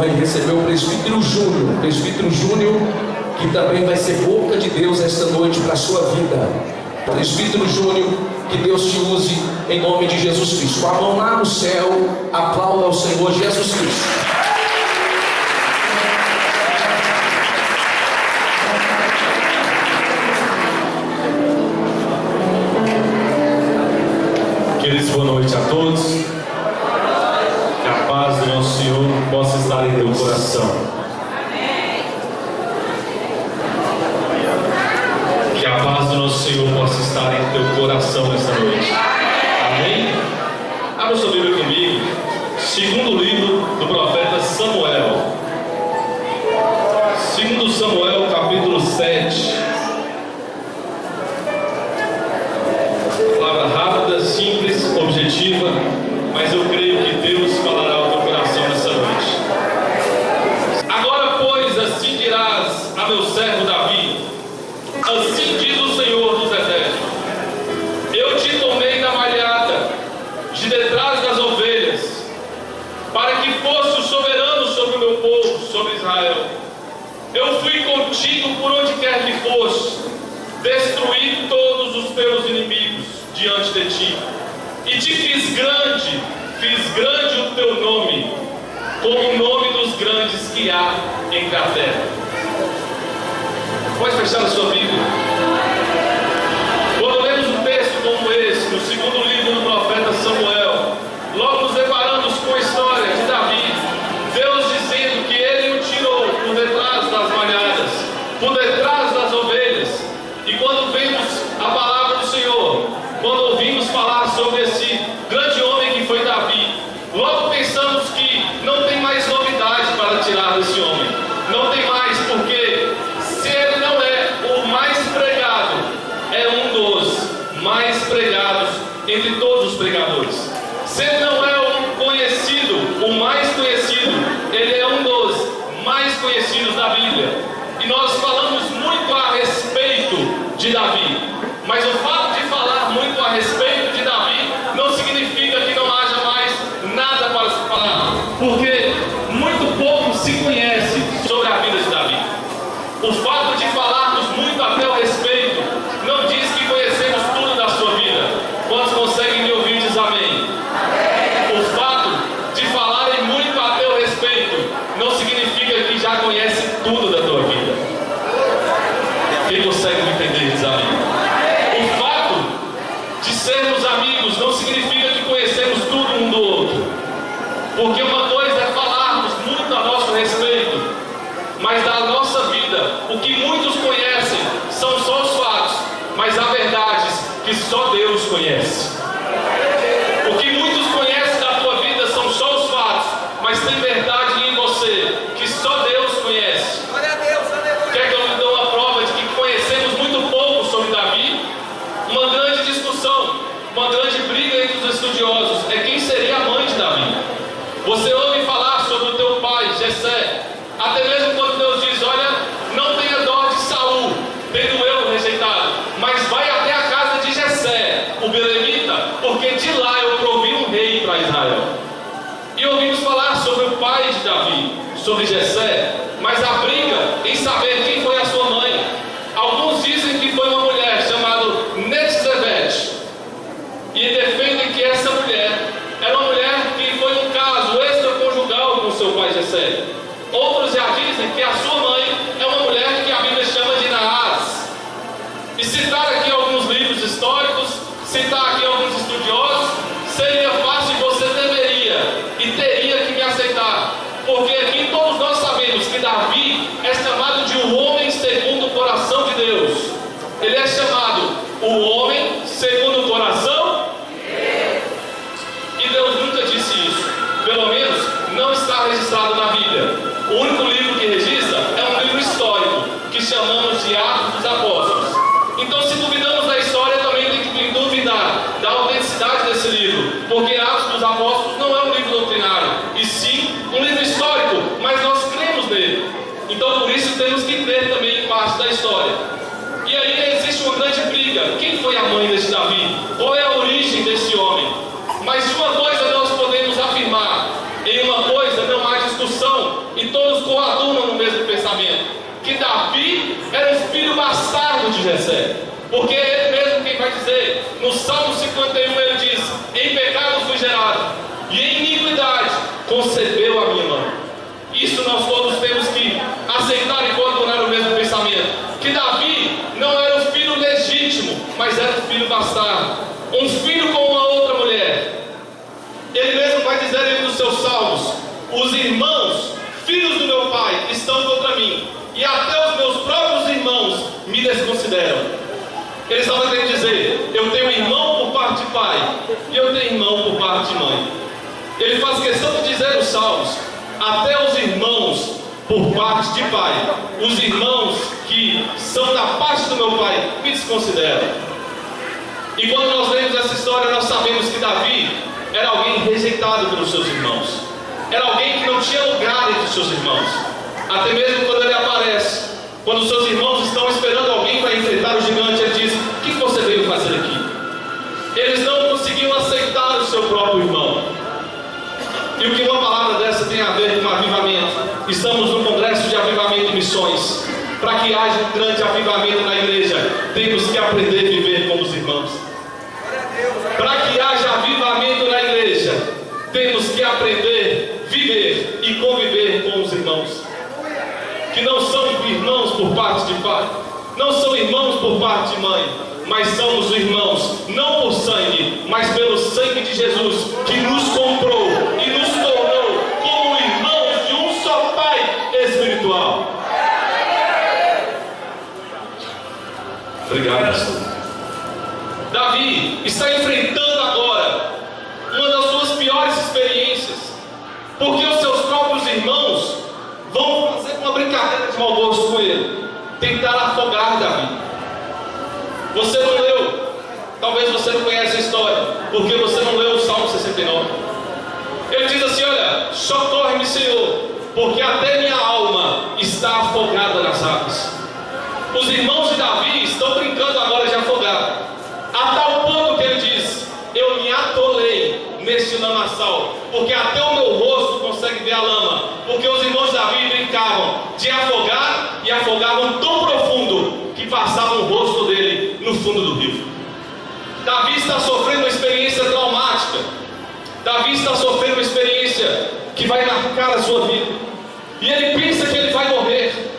honra de receber o presbítero Júnior, que também vai ser boca de Deus esta noite para a sua vida. Presbítero Júnior, que Deus te use em nome de Jesus Cristo. Com a mão lá no céu, aplauda ao Senhor Jesus Cristo. Queridos, boa noite a todos. Que a paz do nosso Senhor possa estar em teu coração. Que a paz do nosso Senhor possa estar em teu coração nesta noite. Amém? Abra sua Bíblia comigo. Segundo livro do profeta Samuel. Segundo Samuel, capítulo 7. Palavra rápida, simples, objetiva, mas eu creio que Deus falará ao teu coração nessa noite. Agora, pois, assim dirás a meu servo Davi: assim diz o Senhor dos Exércitos: eu te tomei da malhada, de detrás das ovelhas, para que fosse o soberano sobre o meu povo, sobre Israel. Eu fui contigo por onde quer que fosse, destruí todos os teus inimigos diante de ti, e te fiz grande o teu nome, como o nome dos grandes que há entre a terra. Pode fechar a sua Bíblia. Quando lemos um texto como esse, no segundo livro do profeta Samuel, logo nos deparamos com a história de Davi, Deus dizendo que ele o tirou por detrás das malhadas, por detrás das ovelhas. E quando vemos a palavra do Senhor, quando ouvimos falar sobre esse grande homem que foi Davi, logo pensamos que não tem mais novidade para tirar desse homem. Não tem mais, porque se ele não é o mais pregado, é um dos mais pregados entre todos os pregadores. Se ele não é o conhecido, o mais conhecido, ele é um dos mais conhecidos da Bíblia. E nós falamos muito a respeito de Davi, mas o fato de falar muito a respeito de Davi não significa que não haja mais nada para se falar, porque muito pouco se conhece sobre a vida de Davi. O fato de falarmos muito a teu respeito não diz que conhecemos tudo da sua vida. Quantos conseguem me ouvir? Diz amém. O fato de falarem muito a teu respeito não significa que já conhece tudo da tua vida. Quem consegue me entender? Diz amém. O fato de sermos amigos não significa que conhecemos tudo um do outro, porque uma coisa é falarmos muito a nosso respeito, mas da nossa vida, o que muitos conhecem são só os fatos, mas há verdades que só Deus conhece. O que muitos conhecem da tua vida são só os fatos, mas tem verdade em você que só Deus conhece. Quer que eu lhe dê uma prova de que conhecemos muito pouco sobre Davi? Uma grande discussão, uma grande briga entre os estudiosos é quem seria a mãe de Davi. Você ouve falar sobre o teu pai, Jessé, até mesmo quando Deus diz: olha, não tenha dó de Saul, tendo eu rejeitado, mas vai até a casa de Jessé, o belemita, porque de lá eu provi um rei para Israel. E ouvimos falar sobre o pai de Davi, sobre Jessé, mas a briga em saber quem foi a sua mãe. Alguns dizem que foi uma mulher chamada Netzebete, e defendem que essa mulher era uma mulher que foi um caso extraconjugal com seu pai Jessé. Outros já dizem que a sua mãe é uma mulher que a Bíblia chama de Naás. E citar aqui alguns livros históricos, citar aqui alguns estudiosos, seria fácil e você deveria e teria que me aceitar, porque aqui todos nós sabemos que Davi é chamado de um homem segundo o coração de Deus. Ele é chamado o homem segundo o coração de Deus. E Deus nunca disse isso, pelo menos não está registrado na Bíblia. O único livro que registra é um livro histórico, que chamamos de Atos dos Apóstolos. Então, se duvidamos da história, também tem que duvidar da autenticidade desse livro, porque Atos dos Apóstolos não é um livro doutrinário, e sim um livro histórico, mas nós cremos nele. Então, por isso, temos que crer também em parte da história. E aí existe uma grande briga: quem foi a mãe desse Davi? Qual é a origem desse homem? Mas de uma coisa nós podemos afirmar: em uma coisa não há discussão e Jessé. Porque é ele mesmo quem vai dizer. No Salmo 51 ele diz: em pecado fui gerado, e em iniquidade concebeu a minha mãe. Isso nós todos temos que aceitar e abandonar o mesmo pensamento. Que Davi não era o filho legítimo, mas era o filho bastardo. Um filho com uma outra mulher. Ele mesmo vai dizer em um dos seus salmos: os irmãos, filhos do meu pai, estão contra mim, e até os meus próprios irmãos me desconsideram. Ele estava querendo dizer: eu tenho irmão por parte de pai, e eu tenho irmão por parte de mãe. Ele faz questão de dizer nos salmos: até os irmãos por parte de pai, os irmãos que são da parte do meu pai, me desconsideram. E quando nós lemos essa história, nós sabemos que Davi era alguém rejeitado pelos seus irmãos. Era alguém que não tinha lugar entre os seus irmãos. Até mesmo quando ele aparece, quando os seus irmãos estão esperando alguém para enfrentar o gigante, ele diz: o que você veio fazer aqui? Eles não conseguiam aceitar o seu próprio irmão. E o que uma palavra dessa tem a ver com avivamento? Estamos no congresso de avivamento e missões. Para que haja um grande avivamento na igreja, temos que aprender a viver como os irmãos. Para que haja avivamento na igreja, temos que aprender a viver e conviver com os irmãos. Que não são irmãos por parte de pai, não são irmãos por parte de mãe, mas somos irmãos, não por sangue, mas pelo sangue de Jesus, que nos comprou e nos tornou como irmãos de um só Pai espiritual. Obrigado, pastor. Davi está enfrentando agora uma das suas piores experiências, porque os seus próprios irmãos vão fazer uma brincadeira de mau gosto com ele, tentar afogar Davi. Você não leu, talvez você não conhece a história, porque você não leu o Salmo 69. Ele diz assim: olha, socorre-me, Senhor, porque até minha alma está afogada nas águas. Os irmãos de Davi estão brincando agora de afogar, a tal ponto que ele diz: eu me atolei neste lamaçal, porque até o meu rosto consegue ver a lama. Porque os irmãos de Davi brincavam de afogar, e afogavam tão profundo que passavam o rosto dele no fundo do rio. Davi está sofrendo uma experiência traumática. Davi está sofrendo uma experiência que vai marcar a sua vida, e ele pensa que ele vai morrer.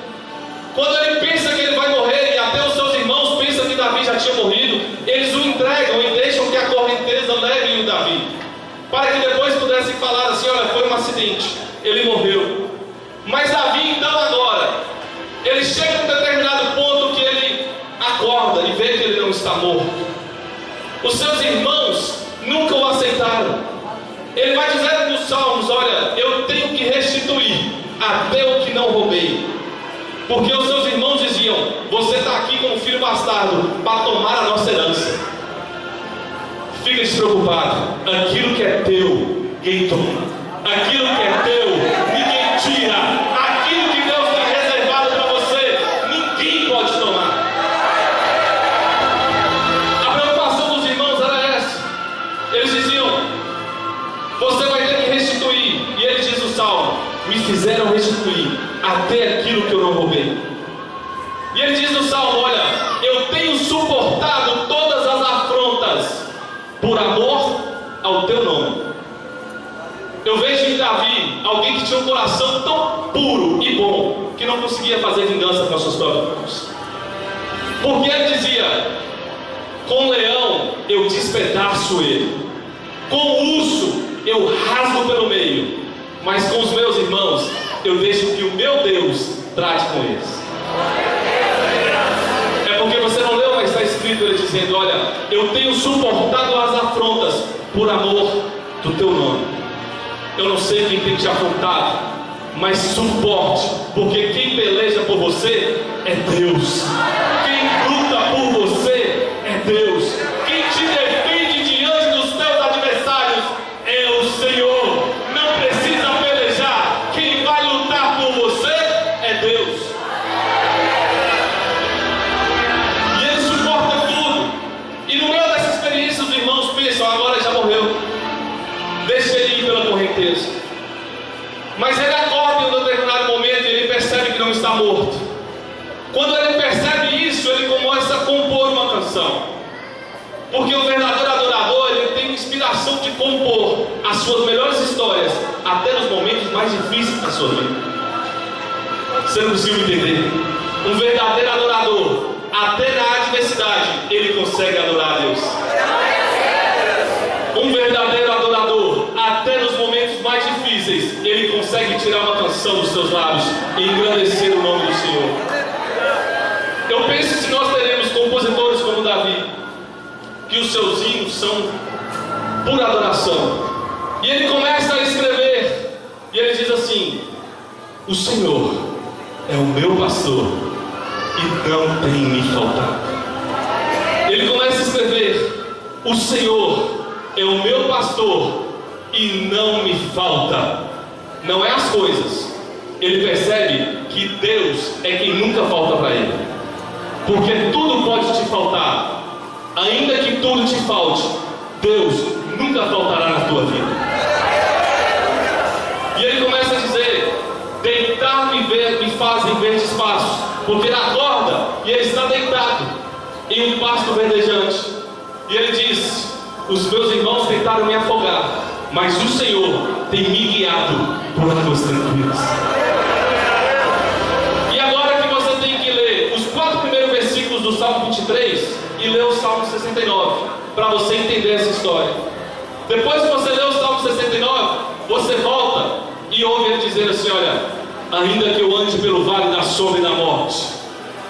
Quando ele pensa que ele vai morrer, e até os seus irmãos pensam que Davi já tinha morrido, eles o entregam e deixam que a correnteza leve o Davi, para que depois pudessem falar assim: olha, foi um acidente, ele morreu. Mas Davi então agora, ele chega a um determinado ponto que ele acorda e vê que ele não está morto. Os seus irmãos nunca o aceitaram. Ele vai dizer nos Salmos: olha, eu tenho que restituir até o que não roubei. Porque os seus irmãos diziam: você está aqui como filho bastardo para tomar a nossa herança. Fica despreocupado, aquilo que é teu, quem toma? Aquilo que é teu, ninguém tira. Aquilo que Deus tem reservado para você, ninguém pode tomar. A preocupação dos irmãos era essa. Eles diziam: você vai ter que restituir. E ele diz no Salmo: me fizeram restituir até aquilo que eu não roubei. E ele diz no Salmo: olha, eu tenho suportado todas as afrontas por amor ao teu nome. Eu vejo em Davi alguém que tinha um coração tão puro e bom que não conseguia fazer vingança com as suas próprias mãos. Porque ele dizia: com o leão eu despedaço ele, com o urso eu rasgo pelo meio, mas com os meus irmãos eu deixo que o meu Deus trate com eles. É porque você não leu, mas está escrito ele dizendo: olha, eu tenho suportado as afrontas por amor do teu nome. Eu não sei quem tem te afrontado, mas suporte, porque quem peleja por você é Deus. Quem luta por você é Deus. Quem te defende diante dos teus adversários é o Senhor. Não precisa pelejar. Quem vai lutar por você é Deus. E ele suporta tudo. E no meio dessa experiência os irmãos pensam: agora já morreu, deixa ele ir pela correnteza. Mas ele acorda em um determinado momento e ele percebe que não está morto. Quando ele percebe isso, capacidade de compor as suas melhores histórias até nos momentos mais difíceis da sua vida. Você não conseguiu entender? Um verdadeiro adorador, até na adversidade, ele consegue adorar a Deus. Um verdadeiro adorador, até nos momentos mais difíceis, ele consegue tirar uma canção dos seus lábios e engrandecer o nome do Senhor. Eu penso que se nós teremos compositores como Davi, que os seus hinos são pura adoração, e ele começa a escrever, e ele diz assim: o Senhor é o meu pastor e não tem me faltado. Ele começa a escrever: o Senhor é o meu pastor e não me falta. Não é as coisas. Ele percebe que Deus é quem nunca falta para ele, porque tudo pode te faltar. Ainda que tudo te falte, Deus nunca faltará na tua vida. E ele começa a dizer: deitar-me me fazem verdes pastos, porque ele acorda e ele está deitado em um pasto verdejante. E ele diz: os meus irmãos tentaram me afogar, mas o Senhor tem me guiado por águas tranquilas. E agora que você tem que ler os 4 primeiros versículos do Salmo 23 e ler o Salmo 69, para você entender essa história. Depois que você lê o Salmo 69, você volta e ouve ele dizer assim: olha, ainda que eu ande pelo vale da sombra e da morte,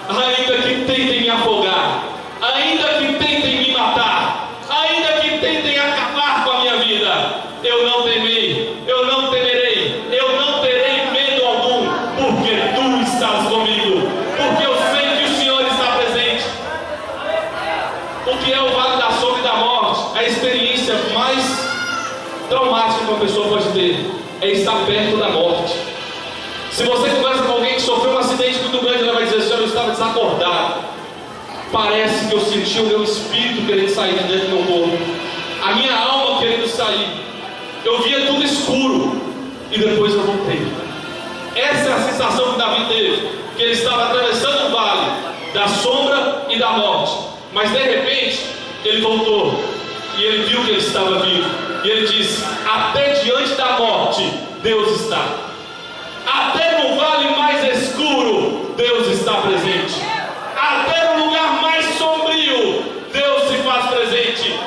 ainda que tentem me afogar, ainda que tentem me matar, ainda que tentem acabar com a minha vida, eu não temerei, eu não temerei, eu não terei medo algum, porque tu estás comigo, porque eu sei que o Senhor está presente. O que é o vale da sombra e da morte? A experiência mais traumática que uma pessoa pode ter é estar perto da morte. Se você conversa com alguém que sofreu um acidente muito grande, ela vai dizer assim: eu estava desacordado, parece que eu senti o meu espírito querendo sair de dentro do meu corpo, a minha alma querendo sair, eu via tudo escuro e depois eu voltei. Essa é a sensação que Davi teve, que ele estava atravessando o vale da sombra e da morte, mas de repente ele voltou e ele viu que ele estava vivo, e ele disse: até diante da morte Deus está, até no vale mais escuro Deus está presente, até no lugar mais sombrio Deus se faz presente,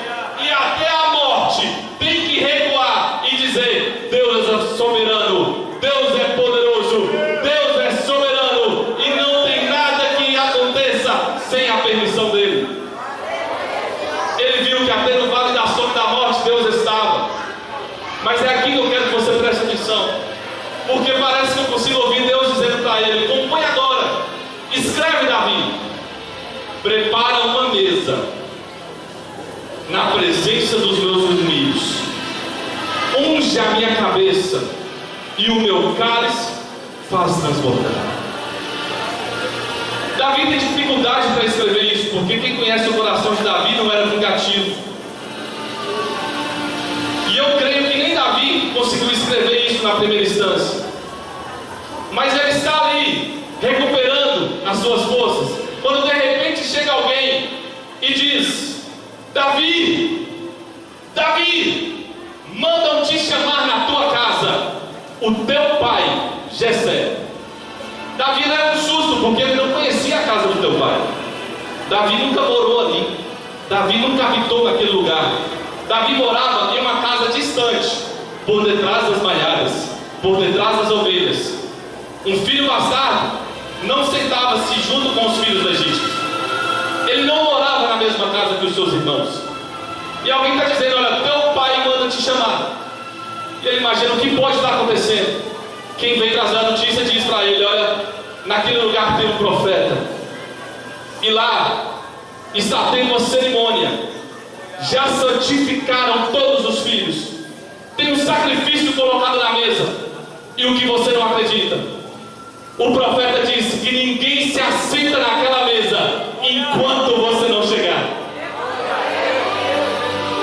e até a morte tem que recuar e dizer: Deus é soberano, Deus é poderoso, Deus é soberano, e não tem nada que aconteça sem a permissão dele. Ele viu que até no vale da sombra e da morte Deus estava. Mas é aqui que eu quero que você preste atenção, porque parece que eu consigo ouvir Deus dizendo para ele: compõe agora, escreve, Davi, prepara uma mesa na presença dos meus inimigos, unge a minha cabeça e o meu cálice faz transbordar. Davi tem dificuldade para escrever isso, porque quem conhece o coração de Davi não era vingativo. E eu creio que nem Davi conseguiu escrever isso na primeira instância, mas ele está ali recuperando as suas forças, quando de repente chega alguém e diz: Davi, Davi, mandam te chamar na tua casa o teu pai Jessé. Davi leva um susto, porque ele não conhecia a casa do teu pai. Davi nunca morou ali, Davi nunca habitou naquele lugar. Davi morava em uma casa distante, por detrás das malhadas, por detrás das ovelhas. Um filho bastardo não sentava-se junto com os filhos legítimos. Ele não morava na mesma casa que os seus irmãos. E alguém está dizendo: olha, teu pai manda te chamar. E ele imagina o que pode estar acontecendo. Quem vem trazer a notícia diz para ele: olha, naquele lugar tem um profeta, e lá está tendo uma cerimônia, já santificaram todos os filhos, tem um sacrifício colocado na mesa, e o que você não acredita, o profeta disse que ninguém se assenta naquela mesa enquanto você não chegar.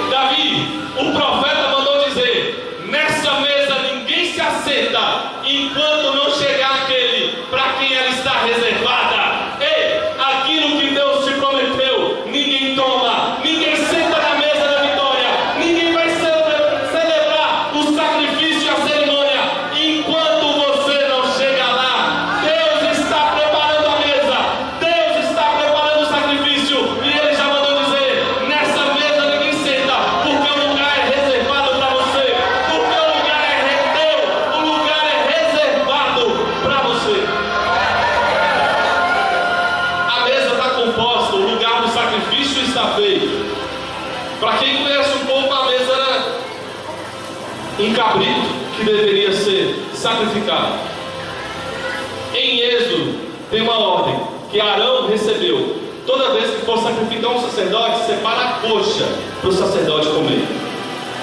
Davi, o profeta mandou dizer: nessa mesa ninguém se assenta enquanto não chegar aquele para quem ela está reservada. Ei, aquilo que Deus te prometeu, ninguém toma, ninguém senta na mesa da vitória, ninguém vai celebrar cabrito que deveria ser sacrificado. Em Êxodo tem uma ordem que Arão recebeu. Toda vez que for sacrificar um sacerdote, separa a coxa para o sacerdote comer.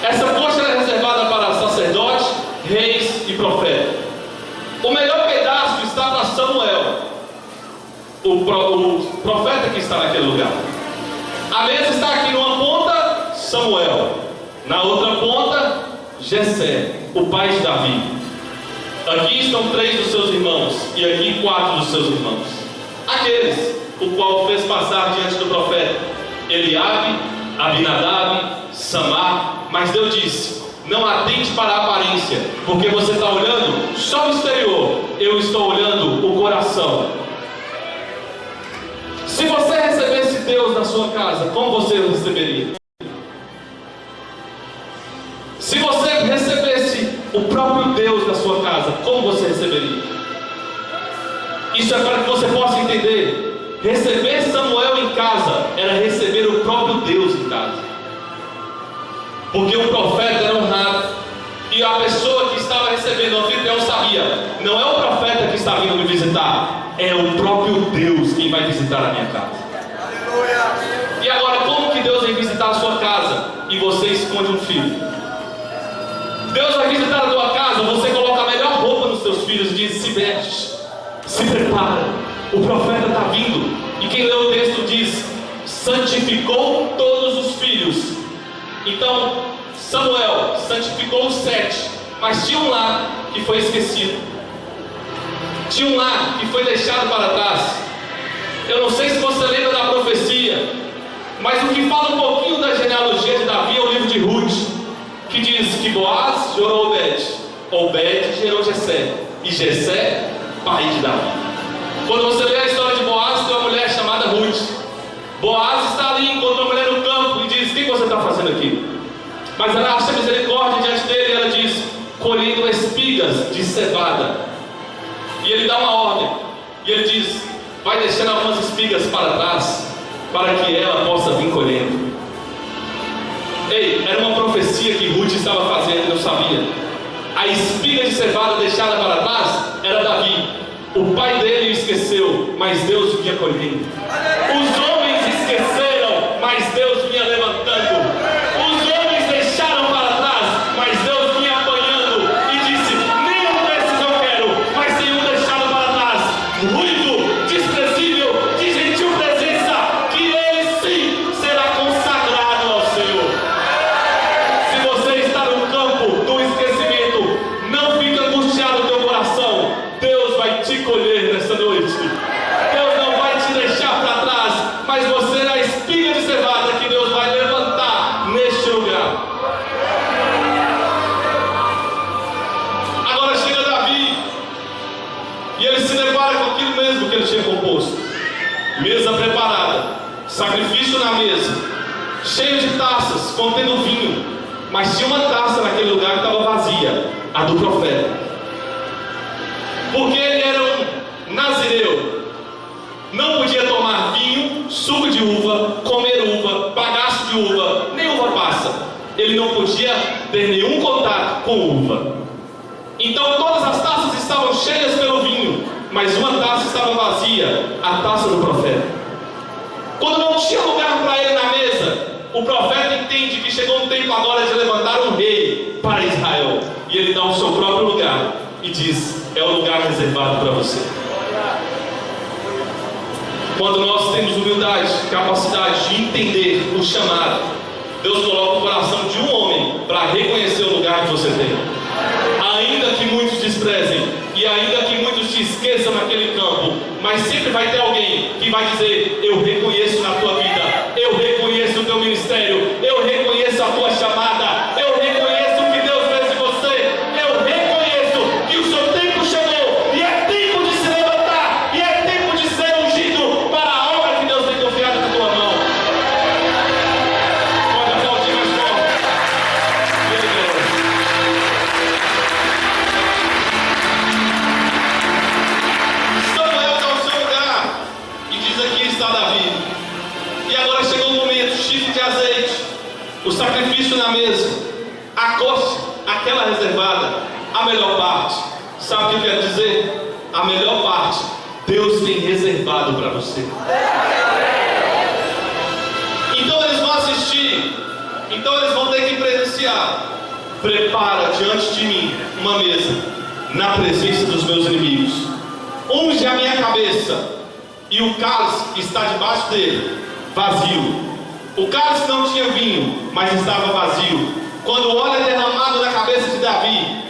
Essa coxa era reservada para sacerdotes, reis e profetas. O melhor pedaço está para Samuel, o profeta que está naquele lugar. A mesa está aqui numa ponta, Samuel. Na outra ponta, Jessé, o pai de Davi. Aqui estão 3 dos seus irmãos, e aqui 4 dos seus irmãos. Aqueles o qual fez passar diante do profeta Eliabe, Abinadab, Samar. Mas Deus disse: não atente para a aparência, porque você está olhando só o exterior, eu estou olhando o coração. Se você recebesse Deus na sua casa, como você o receberia? Se você recebesse o próprio Deus na sua casa, como você receberia? Isso é para que você possa entender. Receber Samuel em casa era receber o próprio Deus em casa. Porque o profeta era honrado, e a pessoa que estava recebendo o anfitrião sabia: não é o profeta que está vindo me visitar, é o próprio Deus quem vai visitar a minha casa. Aleluia. E agora, como que Deus vem visitar a sua casa e você esconde um filho? Deus vai visitar a tua casa, você coloca a melhor roupa nos seus filhos e diz: se veste, se prepara, o profeta está vindo. E quem lê o texto diz: santificou todos os filhos. Então Samuel santificou os 7, mas tinha um lá que foi esquecido, tinha um lá que foi deixado para trás. Eu não sei se você lembra da profecia, mas o que fala um pouquinho da genealogia de Davi é o livro de Ruth, que diz que Boaz gerou Obed, Obed gerou Jessé, e Jessé, pai de Davi. Quando você lê a história de Boaz, tem uma mulher chamada Ruth. Boaz está ali, encontrou a mulher no campo e diz: o que você está fazendo aqui? Mas ela acha misericórdia diante dele, e ela diz: colhendo espigas de cevada. E ele dá uma ordem, e ele diz: vai deixando algumas espigas para trás, para que ela possa vir colhendo. Ei, era uma profecia que Ruth estava fazendo, eu sabia. A espiga de cevada deixada para trás era Davi. O pai dele o esqueceu, mas Deus vinha colhendo. Os homens esqueceram, mas Deus vinha levantando. Os homens deixaram para trás, mas Deus vinha apanhando e disse: nenhum desses eu quero, mas tem um deixado para trás, ruivo, desprezível, de gentil presença, que ele sim será consagrado ao Senhor. Se você está no campo do esquecimento, não fique angustiado no teu coração. Deus vai te colher nessa noite. Deus não vai te deixar para trás, mas você é a espiga de cevada que Deus vai levantar neste lugar. Agora chega Davi, e ele se depara com aquilo mesmo que ele tinha composto. Mesa preparada, sacrifício na mesa, cheio de taças contendo vinho, mas tinha uma taça naquele lugar que estava vazia, a do profeta. Porque ele era um nazireu, não podia tomar vinho, suco de uva, comer uva, bagaço de uva, nem uva passa. Ele não podia ter nenhum contato com uva. Então todas as taças estavam cheias pelo vinho, mas uma taça estava vazia, a taça do profeta. Quando não tinha lugar para ele na mesa, o profeta entende que chegou um tempo agora de levantar um rei para Israel, e ele dá o seu próprio lugar e diz: é o lugar reservado para você. Quando nós temos humildade, capacidade de entender o chamado, Deus coloca o coração de um homem para reconhecer o lugar que você tem. Ainda que muitos desprezem, e ainda que muitos te esqueçam naquele campo, mas sempre vai ter alguém que vai dizer: eu reconheço na tua vida, eu reconheço o teu ministério, eu reconheço a tua chamada, eu reconheço o que Deus fez em você, eu reconheço que o seu tempo chegou, e é tempo de se levantar, e é tempo de ser ungido para a obra que Deus tem confiado na tua mão. Pode aplaudir mais forte. Samuel está no seu lugar, e diz: aqui está Davi. E agora chegou o momento, chifre de azeite, o sacrifício na mesa, a coxa. aquela reservada, a melhor parte. Sabe o que eu quero dizer? A melhor parte Deus tem reservado para você. Então eles vão assistir, então eles vão ter que presenciar. Prepara diante de mim uma mesa na presença dos meus inimigos. Unge a minha cabeça, e o cálice que está debaixo dele, vazio. O cálice não tinha vinho, mas estava vazio. Quando o óleo é derramado na cabeça de Davi,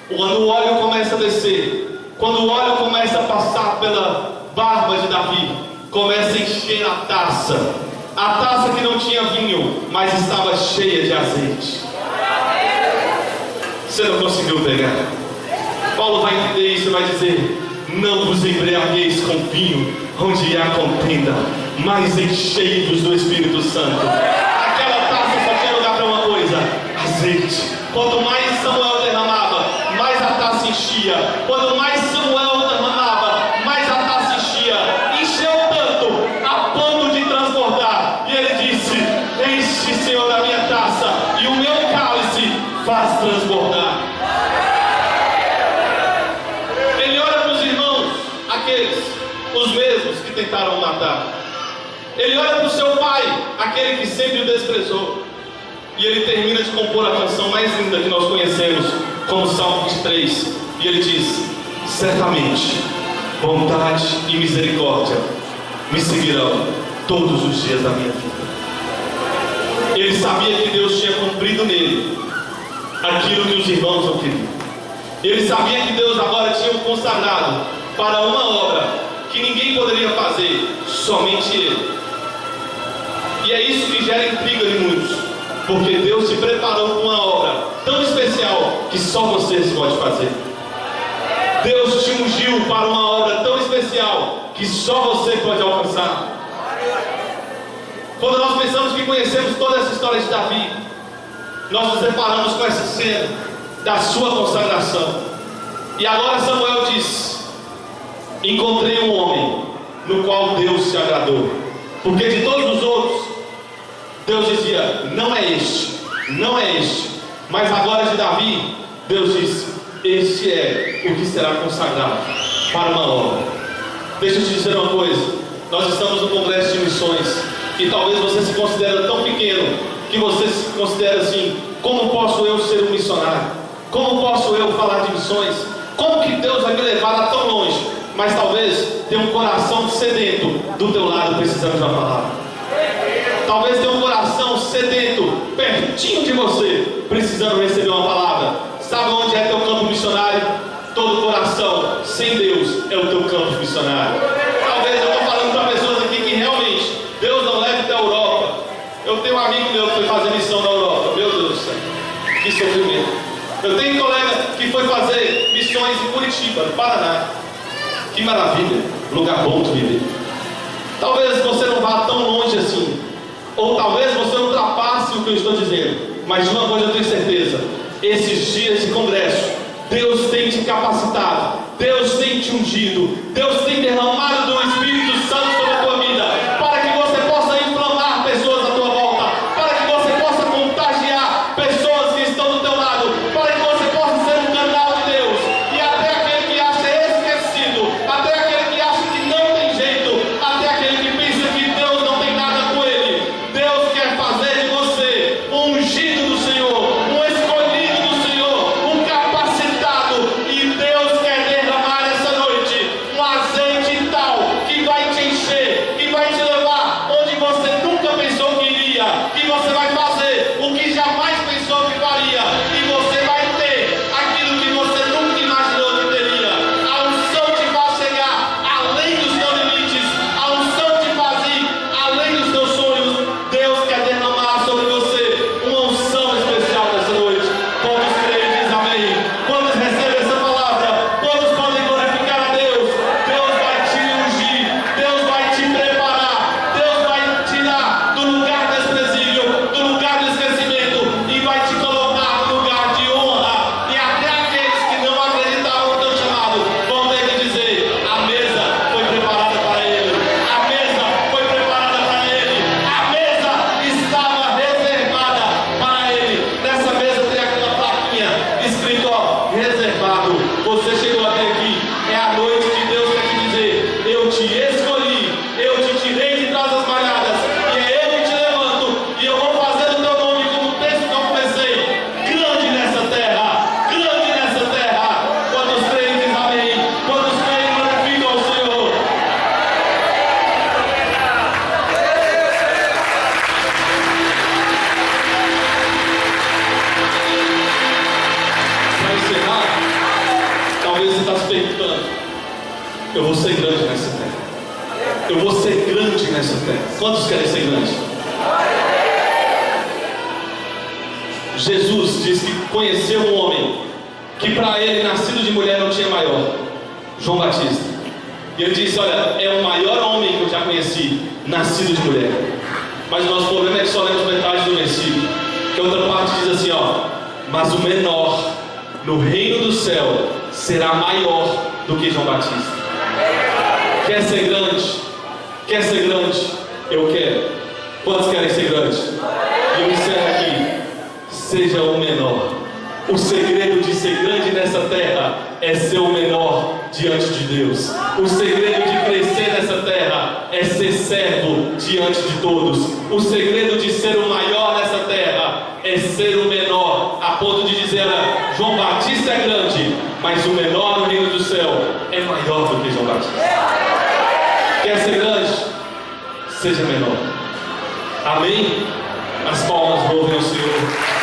quando o óleo começa a descer, quando o óleo começa a passar pela barba de Davi, começa a encher a taça que não tinha vinho, mas estava cheia de azeite. Você não conseguiu pegar? Paulo vai entender isso e vai dizer: não vos embriagueis com vinho, onde há contenda, mas enchei-vos do Espírito Santo. Aquela taça só tinha lugar para uma coisa: azeite. Quanto mais Samuel derramava, mais a taça enchia. Quanto mais Samuel derramava, mais a taça enchia. Encheu tanto, a ponto de transbordar. E ele disse: enche, Senhor, a minha taça, e o meu cálice faz transbordar. Ele olha para os irmãos, os mesmos que tentaram matar. Ele olha para o seu pai, aquele que sempre o desprezou. E ele termina de compor a canção mais linda que nós conhecemos, como Salmo 23. E ele diz: certamente, bondade e misericórdia me seguirão todos os dias da minha vida. Ele sabia que Deus tinha cumprido nele aquilo que os irmãos não queriam. Ele sabia que Deus agora tinha o consagrado para uma obra que ninguém poderia fazer, somente ele. E é isso que gera intriga de muitos, porque Deus se preparou para uma obra tão especial que só você pode fazer. Deus te ungiu para uma obra tão especial que só você pode alcançar. Quando nós pensamos que conhecemos toda essa história de Davi, nós nos deparamos com essa cena da sua consagração. E agora Samuel diz: encontrei um homem no qual Deus se agradou. Porque de todos os outros, Deus dizia: não é este, não é este. Mas agora de Davi, Deus diz: este é o que será consagrado para uma obra. Deixa eu te dizer uma coisa: nós estamos no congresso de missões, e talvez você se considere tão pequeno, que você se considere assim: como posso eu ser um missionário? Como posso eu falar de missões? Como que Deus vai me levar lá tão longe? Mas talvez tenha um coração sedento do teu lado precisando de uma palavra. Talvez tenha um coração sedento pertinho de você precisando receber uma palavra. Sabe onde é teu campo missionário? Todo coração sem Deus é o teu campo missionário. Talvez eu estou falando para pessoas aqui que realmente Deus não leve até a Europa. Eu tenho um amigo meu que foi fazer missão na Europa. Meu Deus do céu, que sofrimento. Eu tenho um colega que foi fazer missões em Curitiba, no Paraná. Que maravilha, lugar bom de viver. Talvez você não vá tão longe assim, ou talvez você ultrapasse o que eu estou dizendo, mas de uma coisa eu tenho certeza: esses dias de congresso, Deus tem te capacitado, Deus tem te ungido, Deus tem derramado do Espírito Santo sobre a tua vida, para que você possa inflamar pessoas à tua volta, para que você possa contagiar pessoas que estão do teu lado, para que você possa ser um canal de Deus. E até aquele que acha esquecido, até aquele que acha que não tem jeito, até aquele que pensa que Deus não tem nada com ele, Deus quer fazer de você um ungido do Senhor, um escolhido do Senhor, um capacitado. E Deus quer derramar essa noite um azeite tal eu vou ser grande nessa terra. Eu vou ser grande nessa terra. Quantos querem ser grandes? Jesus diz que conheceu um homem que para ele, nascido de mulher, não tinha maior. João Batista. E ele disse, olha, é o maior homem que eu já conheci, nascido de mulher. Mas o nosso problema é que só lemos metade do versículo. Que a outra parte diz assim, ó, mas o menor no reino do céu será maior do que João Batista. Quer ser grande? Quer ser grande? Eu quero. Quantos querem ser grandes? E eu encerro aqui. Seja o menor. O segredo de ser grande nessa terra é ser o menor diante de Deus. O segredo de crescer nessa terra é ser servo diante de todos. O segredo de ser o maior nessa terra é ser o menor, a ponto de dizer, João Batista é grande, mas o menor no reino do céu é maior do que João Batista. Quer ser grande? Seja menor. Amém? As palmas louvem ao Senhor.